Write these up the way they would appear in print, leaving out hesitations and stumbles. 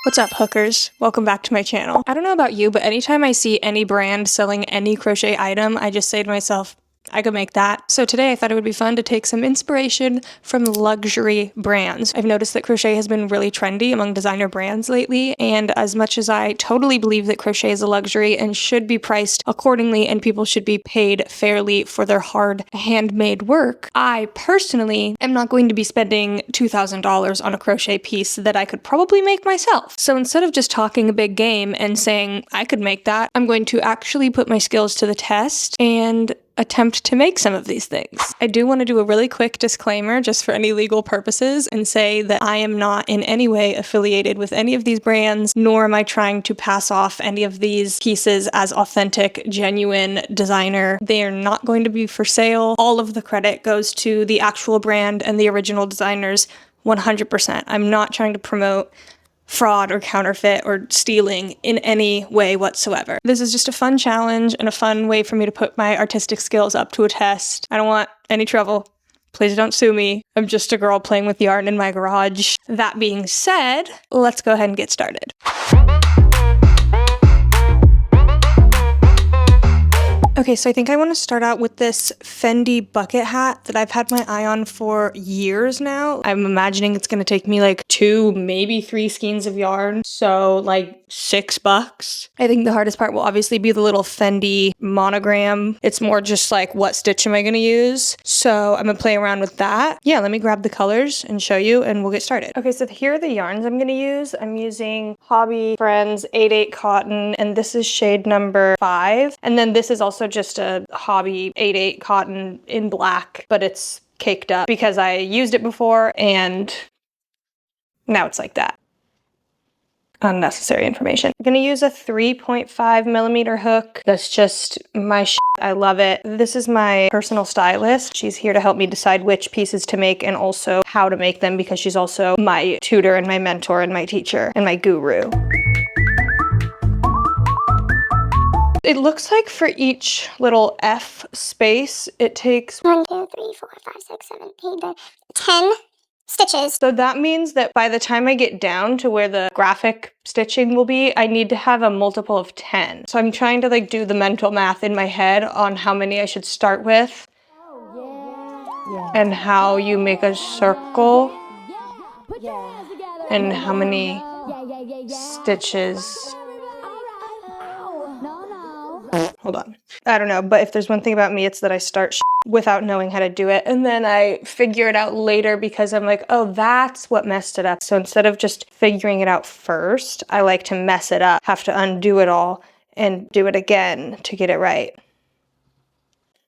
What's up, hookers? Welcome back to my channel. I don't know about you, but anytime I see any brand selling any crochet item, I just say to myself, I could make that. So today I thought it would be fun to take some inspiration from luxury brands. I've noticed that crochet has been really trendy among designer brands lately, and as much as I totally believe that crochet is a luxury and should be priced accordingly and people should be paid fairly for their hard handmade work, I personally am not going to be spending $2,000 on a crochet piece that I could probably make myself. So instead of just talking a big game and saying I could make that, I'm going to actually put my skills to the test and attempt to make some of these things. I do want to do a really quick disclaimer just for any legal purposes and say that I am not in any way affiliated with any of these brands, nor am I trying to pass off any of these pieces as authentic, genuine designer. They are not going to be for sale. All of the credit goes to the actual brand and the original designers 100%. I'm not trying to promote fraud or counterfeit or stealing in any way whatsoever. This is just a fun challenge and a fun way for me to put my artistic skills up to a test. I don't want any trouble. Please don't sue me. I'm just a girl playing with yarn in my garage. That being said, let's go ahead and get started. Okay, so I think I want to start out with this Fendi bucket hat that I've had my eye on for years now. I'm imagining it's going to take me like 2, maybe 3 skeins of yarn, so like $6. I think the hardest part will obviously be the little Fendi monogram. It's more just like, what stitch am I going to use? So I'm going to play around with that. Yeah, let me grab the colors and show you and we'll get started. Okay, so here are the yarns I'm going to use. I'm using Hobby Friends 8/8 cotton, and this is shade number 5. And then this is also just a Hobby 8/8 cotton in black, but it's caked up because I used it before and now it's like that. Unnecessary information. I'm gonna use a 3.5mm hook. That's just my shit. I love it. This is my personal stylist. She's here to help me decide which pieces to make and also how to make them, because she's also my tutor and my mentor and my teacher and my guru. It looks like for each little F space, it takes 1, 2, 3, 4, 5, 6, 7, 8, 10 stitches. So that means that by the time I get down to where the graphic stitching will be, I need to have a multiple of 10. So I'm trying to like do the mental math in my head on how many I should start with. And how you make a circle. And how many stitches. Hold on. I don't know, but if there's one thing about me, it's that I start without knowing how to do it, and then I figure it out later because I'm like, oh, that's what messed it up. So instead of just figuring it out first, I like to mess it up, have to undo it all and do it again to get it right.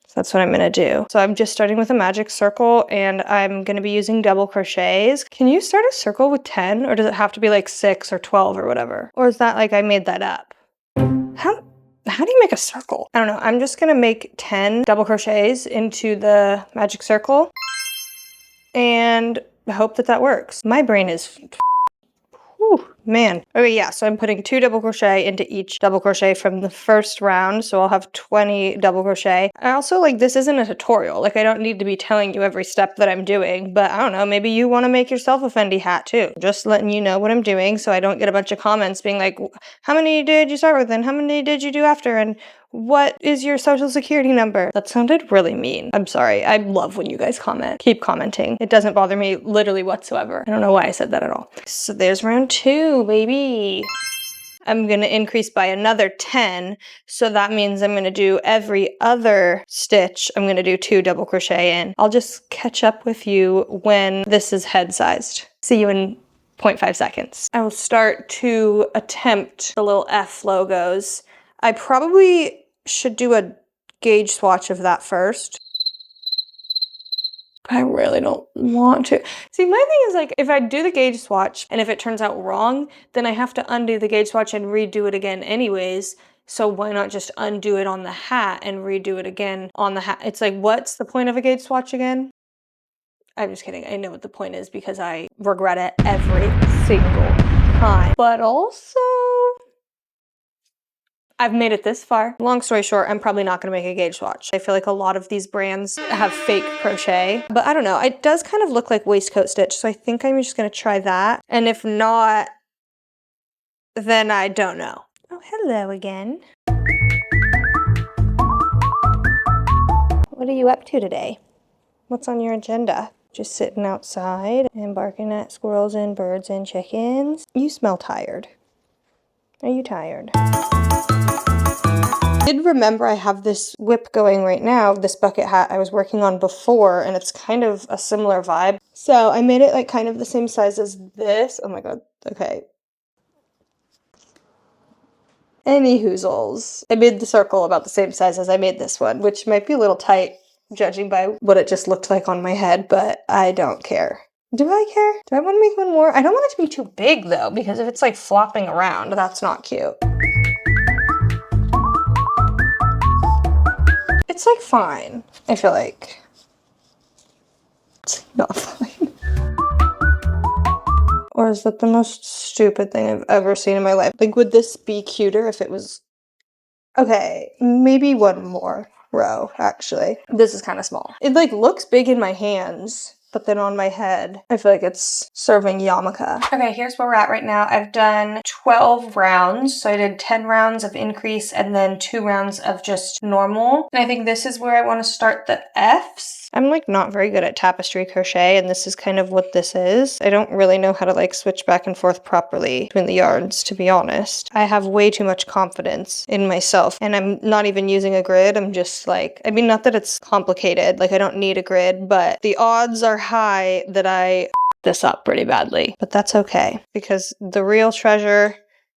So that's what I'm gonna do. So I'm just starting with a magic circle, and I'm gonna be using double crochets. Can you start a circle with 10, or does it have to be like 6 or 12 or whatever? Or is that like I made that up? How do you make a circle? I don't know. I'm just gonna make 10 double crochets into the magic circle and hope that that works. My brain is, whew, man. Okay, yeah, so I'm putting 2 double crochet into each double crochet from the first round, so I'll have 20 double crochet. I also, like, this isn't a tutorial. Like, I don't need to be telling you every step that I'm doing, but I don't know, maybe you want to make yourself a Fendi hat too. Just letting you know what I'm doing so I don't get a bunch of comments being like, how many did you start with and how many did you do after and what is your social security number? That sounded really mean. I'm sorry. I love when you guys comment. Keep commenting. It doesn't bother me literally whatsoever. I don't know why I said that at all. So there's round 2, baby. I'm going to increase by another 10. So that means I'm going to do every other stitch. I'm going to do 2 double crochet in. I'll just catch up with you when this is head sized. See you in 0.5 seconds. I will start to attempt the little F logos. I probably should do a gauge swatch of that first. I really don't want to. See, my thing is like, if I do the gauge swatch and if it turns out wrong, then I have to undo the gauge swatch and redo it again anyways. So why not just undo it on the hat and redo it again on the hat? It's like, what's the point of a gauge swatch again? I'm just kidding. I know what the point is because I regret it every single time. But also, I've made it this far. Long story short, I'm probably not gonna make a gauge swatch. I feel like a lot of these brands have fake crochet, but I don't know. It does kind of look like waistcoat stitch, so I think I'm just gonna try that. And if not, then I don't know. Oh, hello again. What are you up to today? What's on your agenda? Just sitting outside and barking at squirrels and birds and chickens? You smell tired. Are you tired? I did remember I have this whip going right now, this bucket hat I was working on before, and it's kind of a similar vibe. So I made it like kind of the same size as this. Oh my god, okay. Any hoozles. I made the circle about the same size as I made this one, which might be a little tight, judging by what it just looked like on my head, but I don't care. Do I care? Do I want to make one more? I don't want it to be too big though, because if it's like flopping around, that's not cute. It's like fine, I feel like. It's not fine. Or is that the most stupid thing I've ever seen in my life? Like, would this be cuter if it was... Okay, maybe one more row, actually. This is kind of small. It, like, looks big in my hands, but then on my head, I feel like it's serving yarmulke. Okay, here's where we're at right now. I've done 12 rounds. So I did 10 rounds of increase and then 2 rounds of just normal. And I think this is where I want to start the Fs. I'm like not very good at tapestry crochet, and this is kind of what this is. I don't really know how to like switch back and forth properly between the yarns, to be honest. I have way too much confidence in myself, and I'm not even using a grid. I'm just like, I mean, not that it's complicated, like I don't need a grid, but the odds are high that I this up pretty badly. But that's okay, because the real treasure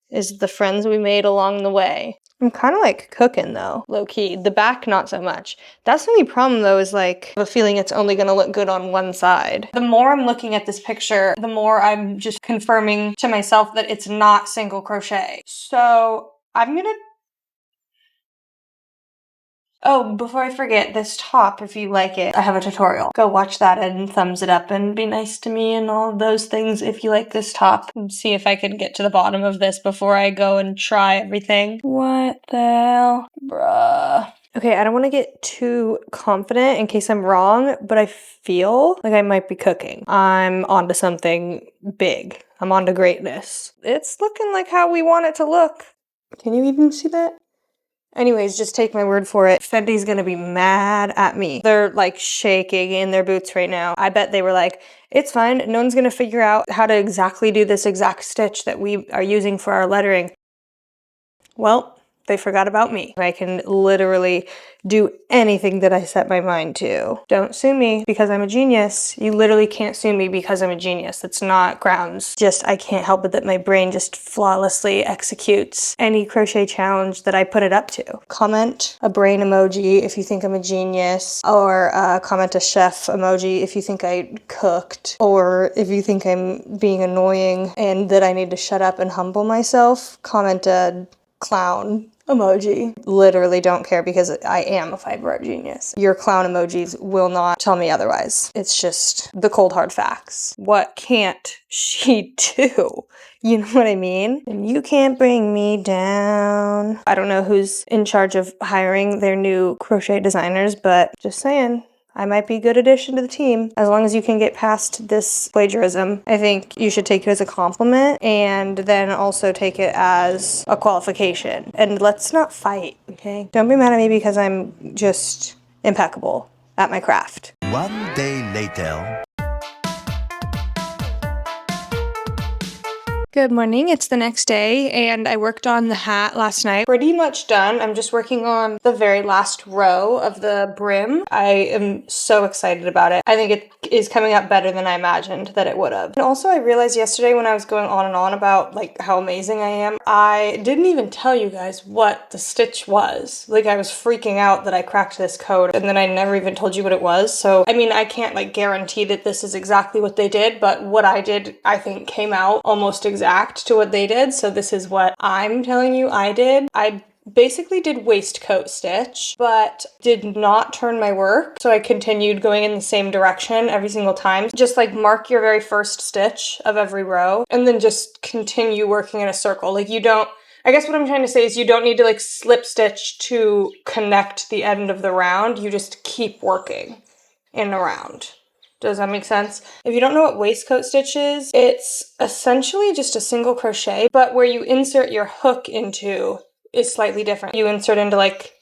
is the friends we made along the way. I'm kind of like cooking though, low key. The back, not so much. That's the only problem though, is like the feeling it's only gonna look good on one side. The more I'm looking at this picture, the more I'm just confirming to myself that it's not single crochet. So I'm gonna... Oh, before I forget, this top, if you like it, I have a tutorial. Go watch that and thumbs it up and be nice to me and all of those things if you like this top. And see if I can get to the bottom of this before I go and try everything. What the hell? Bruh. Okay, I don't want to get too confident in case I'm wrong, but I feel like I might be cooking. I'm onto something big. I'm onto greatness. It's looking like how we want it to look. Can you even see that? Anyways, just take my word for it. Fendi's gonna be mad at me. They're like shaking in their boots right now. I bet they were like, it's fine. No one's gonna figure out how to exactly do this exact stitch that we are using for our lettering. Well, they forgot about me. I can literally do anything that I set my mind to. Don't sue me because I'm a genius. You literally can't sue me because I'm a genius. That's not grounds. Just, I can't help it that my brain just flawlessly executes any crochet challenge that I put it up to. Comment a brain emoji if you think I'm a genius, or comment a chef emoji if you think I cooked, or if you think I'm being annoying and that I need to shut up and humble myself. Comment a clown emoji. Literally don't care because I am a fiber art genius. Your clown emojis will not tell me otherwise. It's just the cold hard facts. What can't she do? You know what I mean? And you can't bring me down. I don't know who's in charge of hiring their new crochet designers, but just saying. I might be a good addition to the team. As long as you can get past this plagiarism, I think you should take it as a compliment and then also take it as a qualification. And let's not fight, okay? Don't be mad at me because I'm just impeccable at my craft. One day later. Good morning, it's the next day, and I worked on the hat last night. Pretty much done. I'm just working on the very last row of the brim. I am so excited about it. I think it is coming out better than I imagined that it would have. And also I realized yesterday when I was going on and on about like how amazing I am, I didn't even tell you guys what the stitch was. Like I was freaking out that I cracked this code and then I never even told you what it was. So, I mean, I can't like guarantee that this is exactly what they did, but what I did, I think came out almost exact to what they did. So this is what I'm telling you I did. I basically did waistcoat stitch, but did not turn my work. So I continued going in the same direction every single time. Just like mark your very first stitch of every row and then just continue working in a circle. Like you don't, I guess what I'm trying to say is you don't need to like slip stitch to connect the end of the round. You just keep working in a round. Does that make sense? If you don't know what waistcoat stitch is, it's essentially just a single crochet, but where you insert your hook into is slightly different. You insert into like,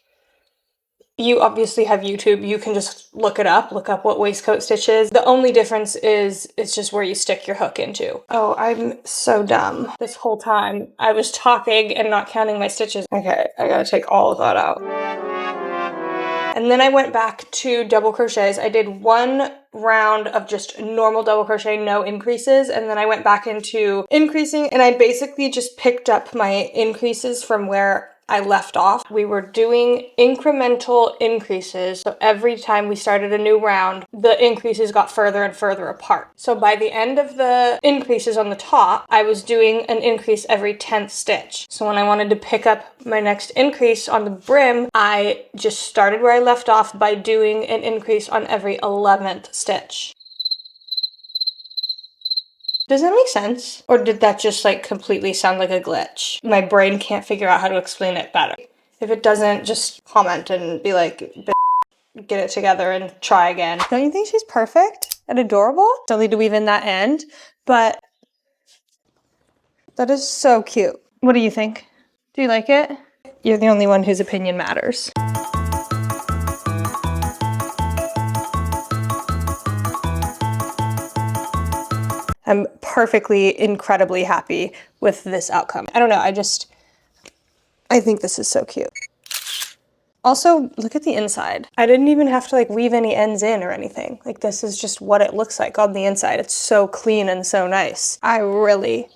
you obviously have YouTube, you can just look up what waistcoat stitch is. The only difference is it's just where you stick your hook into. Oh, I'm so dumb. This whole time I was talking and not counting my stitches. Okay, I gotta take all of that out. And then I went back to double crochets. I did one round of just normal double crochet, no increases, and then I went back into increasing, and I basically just picked up my increases from where I left off. We were doing incremental increases, so every time we started a new round, the increases got further and further apart. So by the end of the increases on the top, I was doing an increase every 10th stitch. So when I wanted to pick up my next increase on the brim, I just started where I left off by doing an increase on every 11th stitch. Does that make sense? Or did that just like completely sound like a glitch? My brain can't figure out how to explain it better. If it doesn't, just comment and be like, get it together and try again. Don't you think she's perfect and adorable? Don't need to weave in that end, but that is so cute. What do you think? Do you like it? You're the only one whose opinion matters. I'm perfectly, incredibly happy with this outcome. I don't know, I think this is so cute. Also, look at the inside. I didn't even have to like weave any ends in or anything. Like this is just what it looks like on the inside. It's so clean and so nice. I really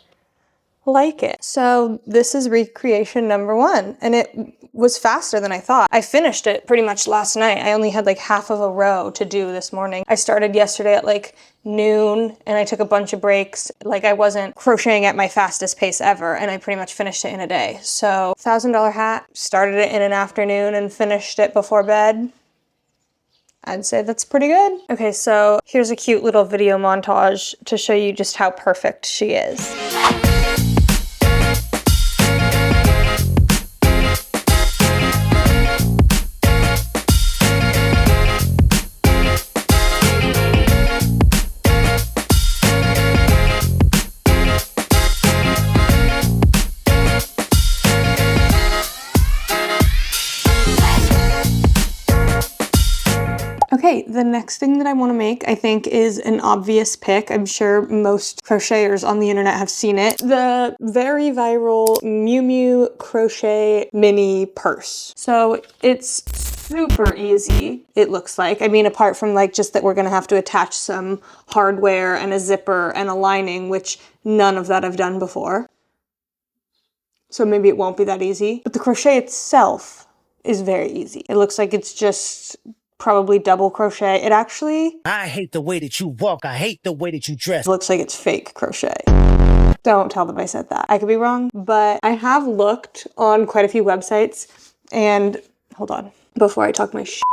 like it. So this is recreation number 1, and it was faster than I thought. I finished it pretty much last night. I only had like half of a row to do this morning. I started yesterday at like noon and I took a bunch of breaks. Like I wasn't crocheting at my fastest pace ever, and I pretty much finished it in a day. So $1,000 hat, started it in an afternoon and finished it before bed. I'd say that's pretty good. Okay, so here's a cute little video montage to show you just how perfect she is. Okay, the next thing that I want to make, I think, is an obvious pick. I'm sure most crocheters on the internet have seen it. The very viral Miumu crochet mini purse. So it's super easy, it looks like. I mean, apart from like just that we're gonna have to attach some hardware and a zipper and a lining, which none of that I've done before. So maybe it won't be that easy. But the crochet itself is very easy. It looks like it's just probably double crochet. It actually... I hate the way that you walk. I hate the way that you dress. Looks like it's fake crochet. Don't tell them I said that. I could be wrong, but I have looked on quite a few websites and... Hold on. Before I talk my shit.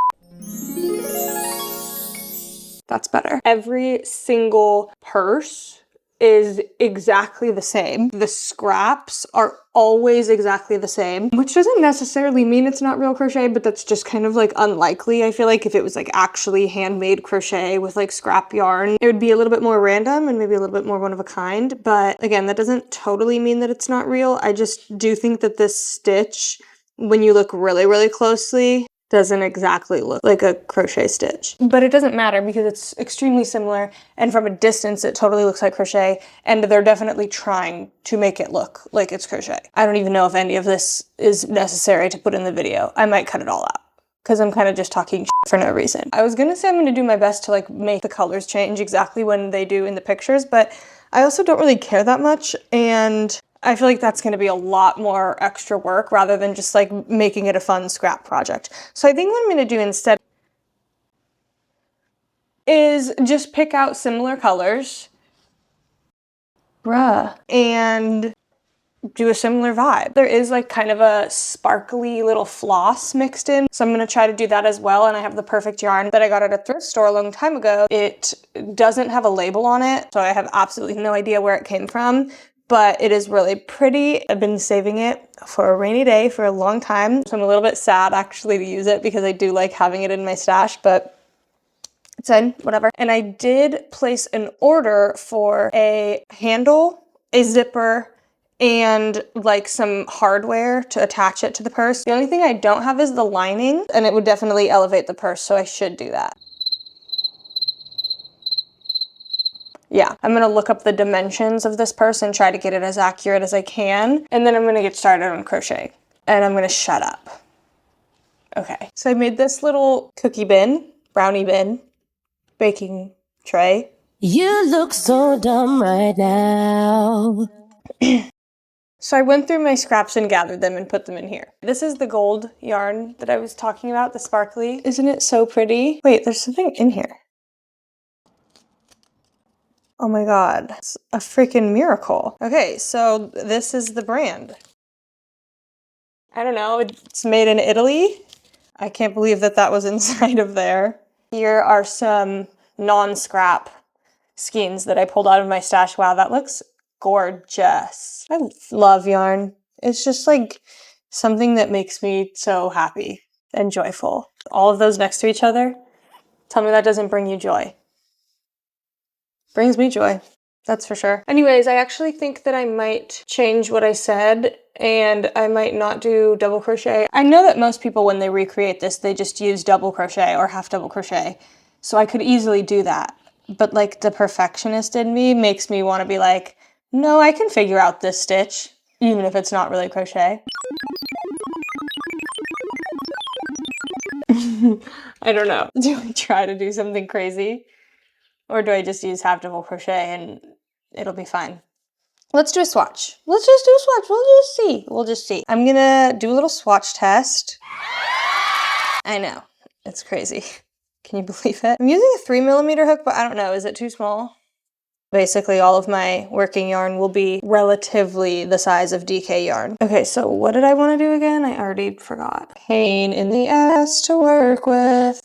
That's better. Every single purse is exactly the same. The scraps are always exactly the same, which doesn't necessarily mean it's not real crochet, but that's just kind of like unlikely. I feel like if it was like actually handmade crochet with like scrap yarn, it would be a little bit more random and maybe a little bit more one of a kind. But again, that doesn't totally mean that it's not real. I just do think that this stitch, when you look really, really closely, doesn't exactly look like a crochet stitch. But it doesn't matter because it's extremely similar, and from a distance it totally looks like crochet, and they're definitely trying to make it look like it's crochet. I don't even know if any of this is necessary to put in the video. I might cut it all out because I'm kind of just talking shit for no reason. I was gonna say I'm gonna do my best to like make the colors change exactly when they do in the pictures, but I also don't really care that much, and I feel like that's going to be a lot more extra work rather than just like making it a fun scrap project. So I think what I'm going to do instead is just pick out similar colors, and do a similar vibe. There is like kind of a sparkly little floss mixed in, so I'm going to try to do that as well. And I have the perfect yarn that I got at a thrift store a long time ago. It doesn't have a label on it, so I have absolutely no idea where it came from. But it is really pretty. I've been saving it for a rainy day for a long time. So I'm a little bit sad actually to use it because I do like having it in my stash, but It's in, whatever. And I did place an order for a handle, a zipper, and like some hardware to attach it to the purse. The only thing I don't have is the lining, and it would definitely elevate the purse, so I should do that. Yeah, I'm gonna look up the dimensions of this purse and try to get it as accurate as I can, and then I'm gonna get started on crochet. And I'm gonna shut up. Okay, so I made this little cookie bin, brownie bin, baking tray. You look so dumb right now. So I went through my scraps and gathered them and put them in here. This is the gold yarn that I was talking about, the sparkly. Isn't it so pretty? Wait, there's something in here. Oh my god, it's a freaking miracle. Okay, so this is the brand. I don't know, it's made in Italy. I can't believe that that was inside of there. Here are some non-scrap skeins that I pulled out of my stash. Wow, that looks gorgeous. I love yarn. It's just like something that makes me so happy and joyful. All of those next to each other, tell me that doesn't bring you joy. Brings me joy, that's for sure. Anyways, I actually think that I might change what I said and I might not do double crochet. I know that most people, when they recreate this, they just use double crochet or half double crochet. So I could easily do that. But like the perfectionist in me makes me want to be like, no, I can figure out this stitch, even if it's not really crochet. I don't know. Do I try to do something crazy? Or do I just use half double crochet and it'll be fine? Let's do a swatch. Let's just do a swatch. We'll just see. I'm gonna do a little swatch test. I know, it's crazy. Can you believe it? I'm using a 3mm hook, but I don't know, is it too small? Basically, all of my working yarn will be relatively the size of DK yarn. Okay, so what did I want to do again? I already forgot. Pain in the ass to work with.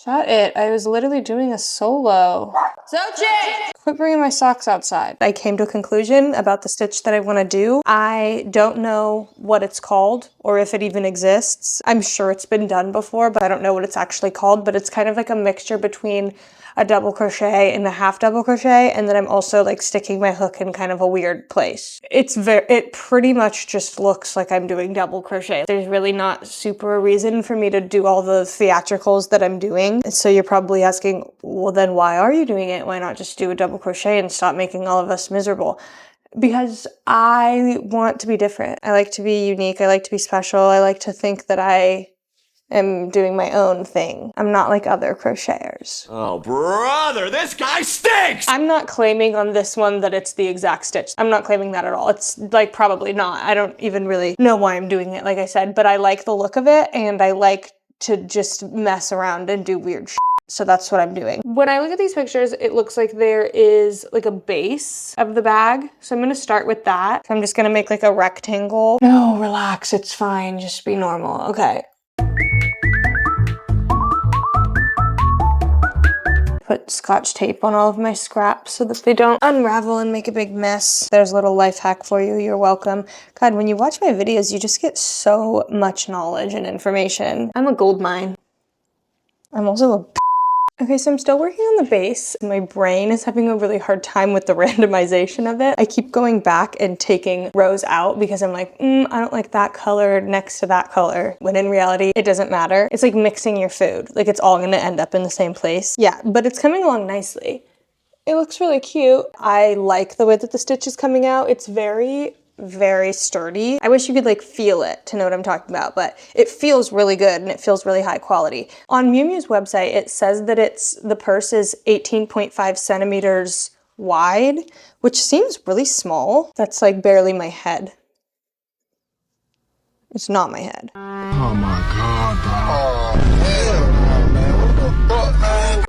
Shut it. I was literally doing a solo. Sochi! Quit bringing my socks outside. I came to a conclusion about the stitch that I want to do. I don't know what it's called or if it even exists. I'm sure it's been done before, but I don't know what it's actually called. But it's kind of like a mixture between a double crochet and a half double crochet, and then I'm also like sticking my hook in kind of a weird place. It pretty much just looks like I'm doing double crochet. There's really not super a reason for me to do all the theatricals that I'm doing. So you're probably asking, well then why are you doing it? Why not just do a double crochet and stop making all of us miserable? Because I want to be different. I like to be unique. I like to be special. I like to think that I am doing my own thing. I'm not like other crocheters. Oh, brother, this guy stinks! I'm not claiming on this one that it's the exact stitch. I'm not claiming that at all. It's like probably not. I don't even really know why I'm doing it, like I said, but I like the look of it and I like to just mess around and do weird shit. So that's what I'm doing. When I look at these pictures, it looks like there is like a base of the bag. So I'm gonna start with that. So I'm just gonna make like a rectangle. No, relax, it's fine, just be normal. Okay. Put scotch tape on all of my scraps so that they don't unravel and make a big mess. There's a little life hack for you. You're welcome. God, when you watch my videos, you just get so much knowledge and information. I'm a gold mine. I'm also a Okay, so I'm still working on the base. My brain is having a really hard time with the randomization of it. I keep going back and taking rows out because I'm like, I don't like that color next to that color. When in reality, it doesn't matter. It's like mixing your food. Like it's all gonna end up in the same place. Yeah, but it's coming along nicely. It looks really cute. I like the way that the stitch is coming out. It's very sturdy. I wish you could like feel it to know what I'm talking about, but it feels really good and it feels really high quality. On Miumu's website, it says that the purse is 18.5 centimeters wide, which seems really small. That's like barely my head. It's not my head. Oh my god, bro.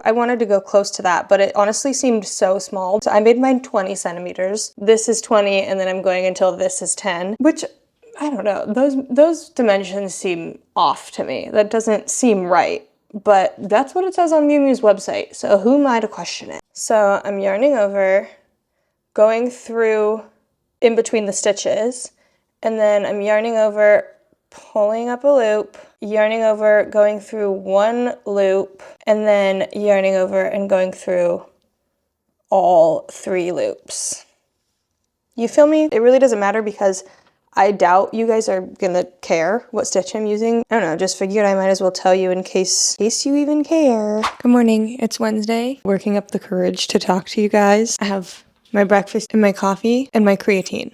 I wanted to go close to that, but it honestly seemed so small. So I made mine 20 centimeters. This is 20, and then I'm going until this is 10, which, I don't know, those dimensions seem off to me. That doesn't seem right, but that's what it says on Miumu's website, so who am I to question it? So I'm yarning over, going through in between the stitches, and then I'm yarning over, pulling up a loop, yarning over, going through one loop, and then yarning over and going through all 3 loops. You feel me? It really doesn't matter because I doubt you guys are gonna care what stitch I'm using. I don't know, just figured I might as well tell you in case you even care. Good morning, it's Wednesday. Working up the courage to talk to you guys. I have my breakfast and my coffee and my creatine.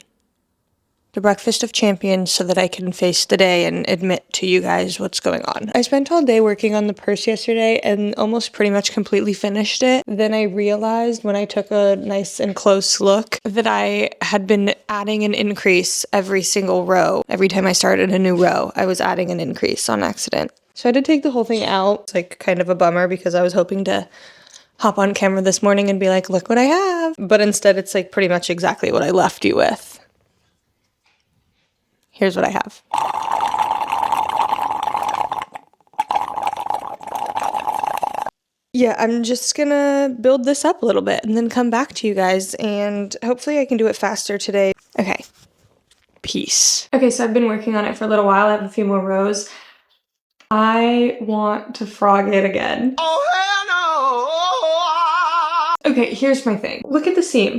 The breakfast of champions so that I can face the day and admit to you guys what's going on. I spent all day working on the purse yesterday and almost pretty much completely finished it. Then I realized when I took a nice and close look that I had been adding an increase every single row. Every time I started a new row, I was adding an increase on accident. So I had to take the whole thing out. It's like kind of a bummer because I was hoping to hop on camera this morning and be like, look what I have. But instead it's like pretty much exactly what I left you with. Here's what I have. Yeah, I'm just gonna build this up a little bit and then come back to you guys, and hopefully I can do it faster today. Okay, peace. Okay, so I've been working on it for a little while. I have a few more rows. I want to frog it again. Oh, hell no! Okay, here's my thing. Look at the seam.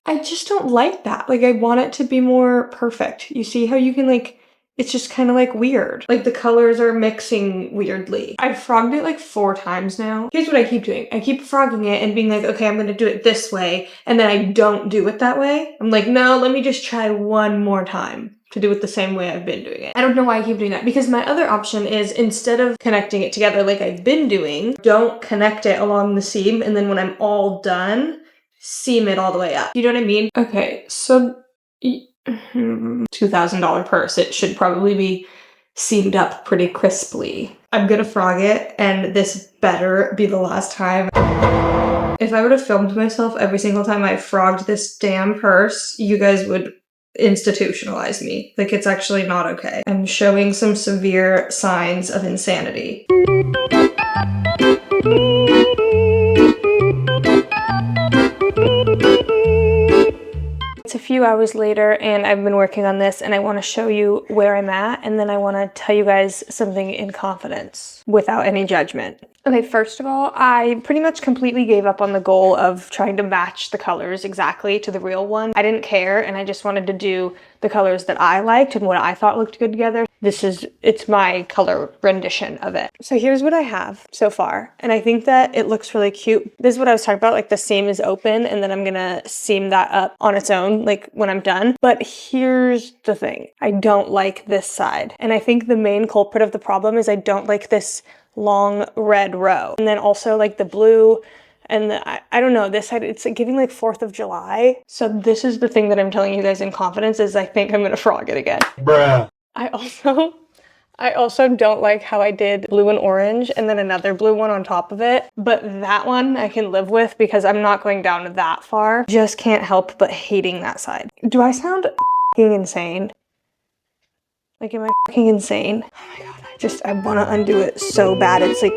I just don't like that. Like, I want it to be more perfect. You see how you can, like, it's just kind of, like, weird. Like, the colors are mixing weirdly. I've frogged it, like, 4 times now. Here's what I keep doing. I keep frogging it and being like, okay, I'm gonna do it this way, and then I don't do it that way. I'm like, no, let me just try one more time to do it the same way I've been doing it. I don't know why I keep doing that, because my other option is, instead of connecting it together like I've been doing, don't connect it along the seam, and then when I'm all done, seam it all the way up. You know what I mean? Okay, so $2,000 purse. It should probably be seamed up pretty crisply. I'm gonna frog it, and this better be the last time. If I would have filmed myself every single time I frogged this damn purse, you guys would institutionalize me. Like, it's actually not okay. I'm showing some severe signs of insanity. It's a few hours later and I've been working on this, and I want to show you where I'm at, and then I want to tell you guys something in confidence without any judgment. Okay, first of all, I pretty much completely gave up on the goal of trying to match the colors exactly to the real one. I didn't care, and I just wanted to do the colors that I liked and what I thought looked good together. It's my color rendition of it. So here's what I have so far, and I think that it looks really cute. This is what I was talking about, like the seam is open, and then I'm gonna seam that up on its own, like when I'm done. But here's the thing. I don't like this side, and I think the main culprit of the problem is I don't like this long red row. And then also like the blue and I don't know, this side, it's like giving like 4th of July. So this is the thing that I'm telling you guys in confidence, is I think I'm gonna frog it again. Bruh. I also don't like how I did blue and orange and then another blue one on top of it. But that one I can live with because I'm not going down that far. Just can't help but hating that side. Do I sound f***ing insane? Like, am I f***ing insane? Oh my god. I want to undo it so bad. It's like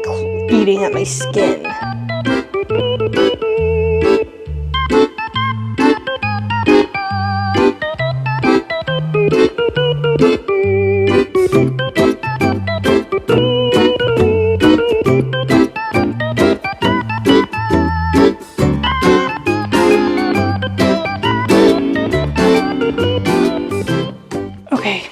eating at my skin. Okay.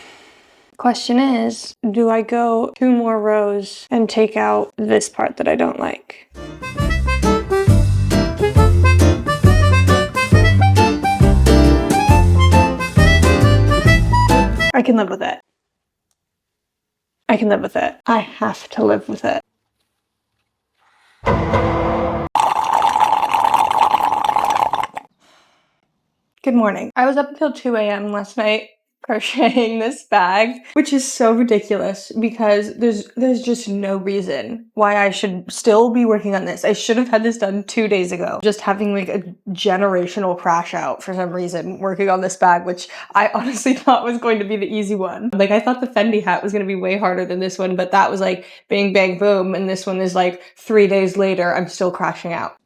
Question is, do I go 2 more rows and take out this part that I don't like? I can live with it. I can live with it. I have to live with it. Good morning. I was up until 2 a.m. last night crocheting this bag, which is so ridiculous because there's just no reason why I should still be working on this. I should have had this done 2 days ago. Just having like a generational crash out for some reason working on this bag, which I honestly thought was going to be the easy one. Like, I thought the Fendi hat was going to be way harder than this one, but that was like bang, bang, boom. And this one is like 3 days later, I'm still crashing out.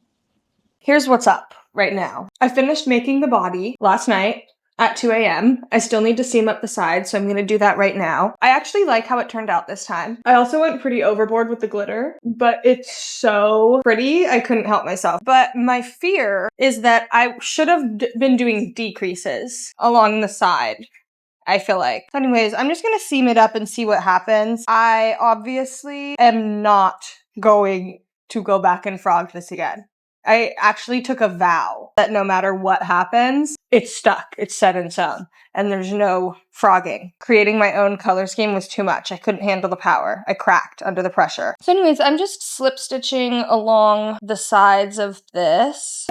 Here's what's up right now. I finished making the body last night. at 2 a.m. I still need to seam up the sides, so I'm gonna do that right now. I actually like how it turned out this time. I also went pretty overboard with the glitter, but it's so pretty, I couldn't help myself. But my fear is that I should have been doing decreases along the side, I feel like. So anyways, I'm just gonna seam it up and see what happens. I obviously am not going to go back and frog this again. I actually took a vow that no matter what happens, it's stuck, it's set in stone, and there's no frogging. Creating my own color scheme was too much. I couldn't handle the power. I cracked under the pressure. So anyways, I'm just slip stitching along the sides of this.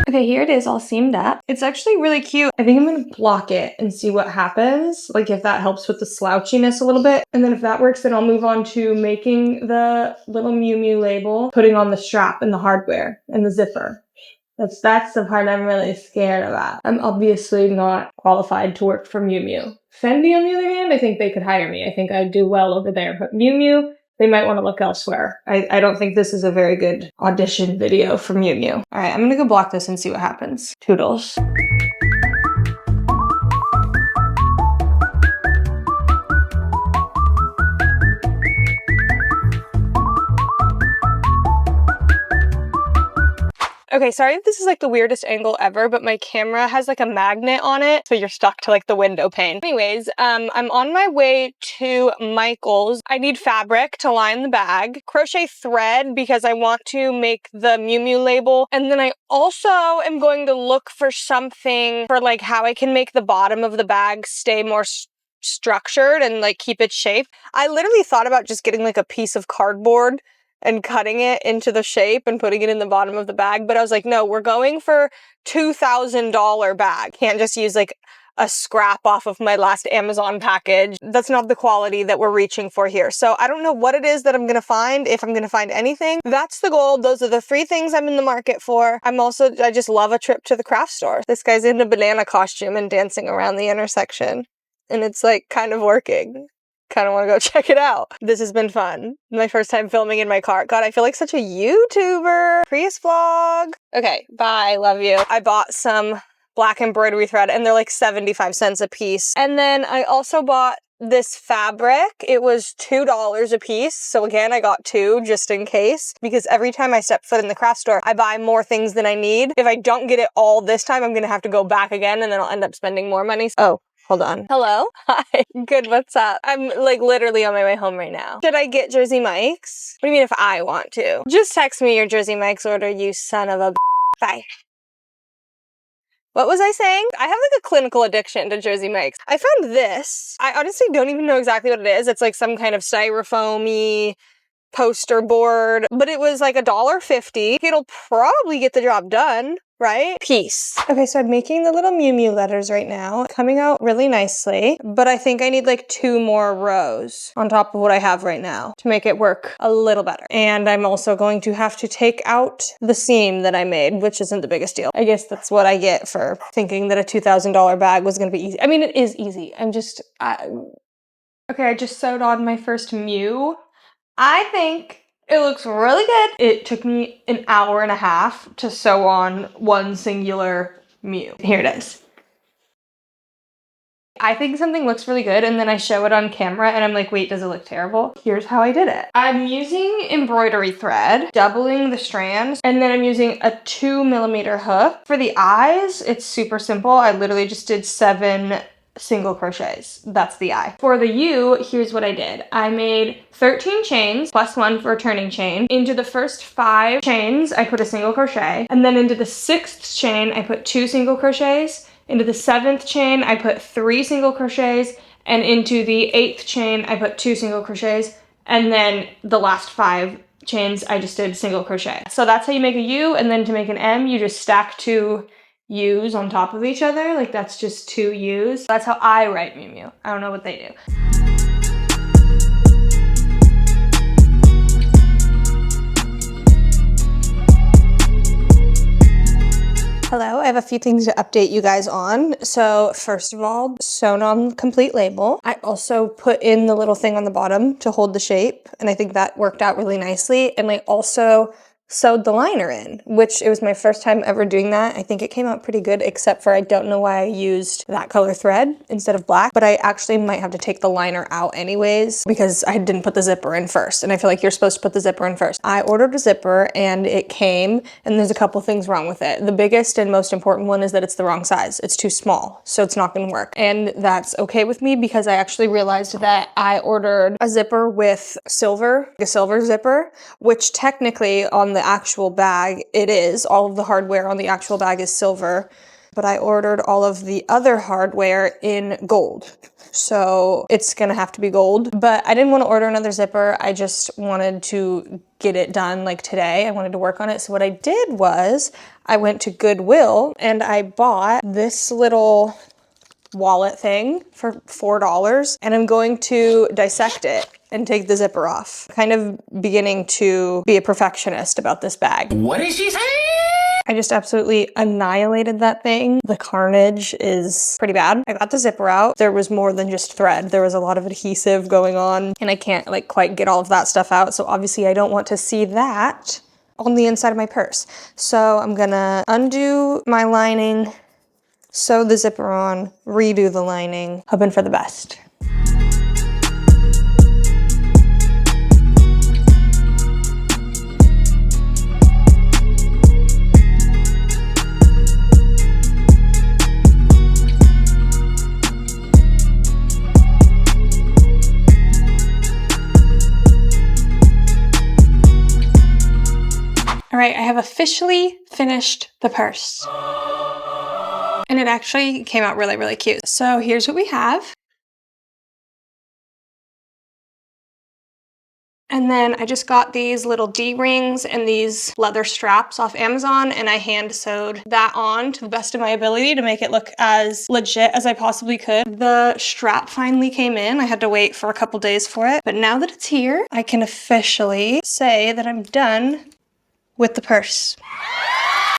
Okay, here it is all seamed up. It's actually really cute. I think I'm gonna block it and see what happens, like if that helps with the slouchiness a little bit. And then if that works, then I'll move on to making the little Miumu label, putting on the strap and the hardware and the zipper. That's the part I'm really scared about. I'm obviously not qualified to work for Miumu. Fendi, on the other hand, I think they could hire me. I think I'd do well over there. But Miumu, they might want to look elsewhere. I don't think this is a very good audition video for Miumu. All right, I'm gonna go block this and see what happens. Toodles. Okay, sorry if this is like the weirdest angle ever, but my camera has like a magnet on it, so you're stuck to like the window pane. Anyways, I'm on my way to Michael's. I need fabric to line the bag, crochet thread because I want to make the Miumu label, and then I also am going to look for something for like how I can make the bottom of the bag stay more structured and like keep its shape. I literally thought about just getting like a piece of cardboard and cutting it into the shape and putting it in the bottom of the bag. But I was like, no, we're going for $2,000 bag. Can't just use like a scrap off of my last Amazon package. That's not the quality that we're reaching for here. So I don't know what it is that I'm gonna find, if I'm gonna find anything. That's the goal. Those are the 3 things I'm in the market for. I just love a trip to the craft store. This guy's in a banana costume and dancing around the intersection. And it's like kind of working. Kind of want to go check it out. This has been fun. My first time filming in my car. God, I feel like such a YouTuber. Prius vlog. Okay, bye. Love you. I bought some black embroidery thread and they're like 75 cents a piece. And then I also bought this fabric. It was $2 a piece. So again, I got 2 just in case, because every time I step foot in the craft store, I buy more things than I need. If I don't get it all this time, I'm going to have to go back again and then I'll end up spending more money. Oh. Hold on. Hello? Hi. Good, what's up? I'm like literally on my way home right now. Should I get Jersey Mike's? What do you mean if I want to? Just text me your Jersey Mike's order, you son of a Bye. What was I saying? I have like a clinical addiction to Jersey Mike's. I found this. I honestly don't even know exactly what it is. It's like some kind of styrofoamy poster board, but it was like $1.50. It'll probably get the job done. Right? Peace. Okay, so I'm making the little Miumu letters right now. Coming out really nicely, but I think I need like 2 more rows on top of what I have right now to make it work a little better. And I'm also going to have to take out the seam that I made, which isn't the biggest deal. I guess that's what I get for thinking that a $2,000 bag was gonna be easy. I mean, it is easy. Okay, I just sewed on my first Miu. I think it looks really good. It took me an hour and a half to sew on one singular Miu. Here it is. I think something looks really good and then I show it on camera and I'm like, wait, does it look terrible? Here's how I did it. I'm using embroidery thread, doubling the strands, and then I'm using a 2mm hook. For the eyes, it's super simple. I literally just did 7 single crochets. That's the eye. For the U, here's what I did. I made 13 chains plus 1 for a turning chain. Into the first 5 chains, I put a single crochet. And then into the 6th chain, I put 2 single crochets. Into the 7th chain, I put 3 single crochets. And into the 8th chain, I put 2 single crochets. And then the last 5 chains, I just did single crochet. So that's how you make a U. And then to make an M, you just stack 2 U's on top of each other. Like that's just 2 U's. That's how I write Miumu. I don't know what they do. Hello, I have a few things to update you guys on. So first of all, sewn on complete label. I also put in the little thing on the bottom to hold the shape, and I think that worked out really nicely. And I also sewed the liner in, which it was my first time ever doing that. I think it came out pretty good, except for I don't know why I used that color thread instead of black, but I actually might have to take the liner out anyways because I didn't put the zipper in first, and I feel like you're supposed to put the zipper in first. I ordered a zipper and it came, and there's a couple things wrong with it. The biggest and most important one is that it's the wrong size. It's too small, so it's not gonna work. And that's okay with me because I actually realized that I ordered a zipper with silver, a silver zipper, which technically on the actual bag, it is. All of the hardware on the actual bag is silver, but I ordered all of the other hardware in gold. So it's gonna have to be gold, but I didn't want to order another zipper. I just wanted to get it done like today. I wanted to work on it. So what I did was I went to Goodwill and I bought this little wallet thing for $4, and I'm going to dissect it and take the zipper off. Kind of beginning to be a perfectionist about this bag. What did she say? I just absolutely annihilated that thing. The carnage is pretty bad. I got the zipper out. There was more than just thread. There was a lot of adhesive going on, and I can't like quite get all of that stuff out. So obviously I don't want to see that on the inside of my purse. So I'm gonna undo my lining, sew the zipper on, redo the lining, hoping for the best. All right, I have officially finished the purse. And it actually came out really, really cute. So here's what we have. And then I just got these little D-rings and these leather straps off Amazon, and I hand sewed that on to the best of my ability to make it look as legit as I possibly could. The strap finally came in. I had to wait for a couple days for it, but now that it's here, I can officially say that I'm done with the purse.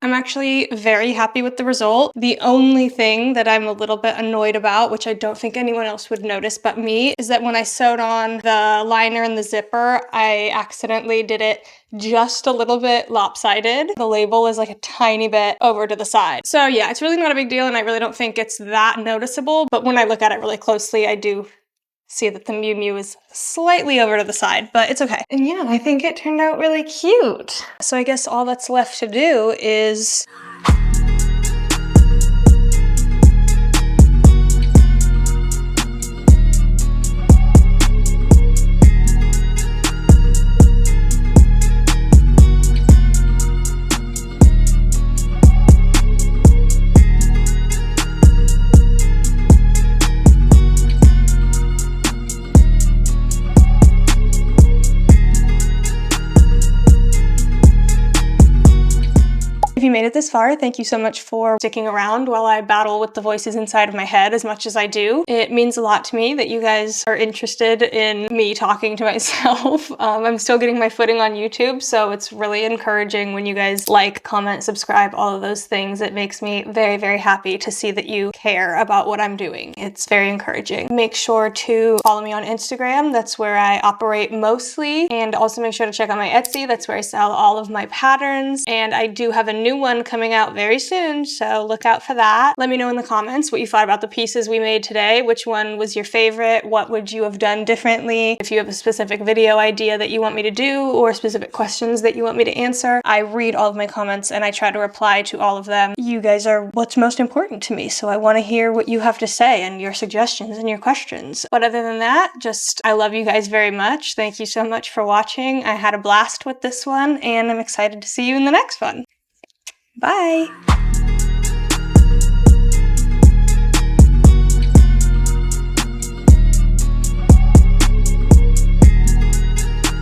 I'm actually very happy with the result. The only thing that I'm a little bit annoyed about, which I don't think anyone else would notice but me, is that when I sewed on the liner and the zipper, I accidentally did it just a little bit lopsided. The label is like a tiny bit over to the side. So yeah, it's really not a big deal, and I really don't think it's that noticeable, but when I look at it really closely, I do see that the Miumu is slightly over to the side, but it's okay. And yeah, I think it turned out really cute. So I guess all that's left to do is if you made it this far, thank you so much for sticking around while I battle with the voices inside of my head as much as I do. It means a lot to me that you guys are interested in me talking to myself. I'm still getting my footing on YouTube, so it's really encouraging when you guys like, comment, subscribe, all of those things. It makes me very, very happy to see that you care about what I'm doing. It's very encouraging. Make sure to follow me on Instagram. That's where I operate mostly. And also make sure to check out my Etsy. That's where I sell all of my patterns. And I do have a new one coming out very soon, so look out for that. Let me know in the comments what you thought about the pieces we made today. Which one was your favorite? What would you have done differently? If you have a specific video idea that you want me to do or specific questions that you want me to answer, I read all of my comments and I try to reply to all of them. You guys are what's most important to me, so I want to hear what you have to say and your suggestions and your questions. But other than that, just I love you guys very much. Thank you so much for watching. I had a blast with this one, and I'm excited to see you in the next one. Bye!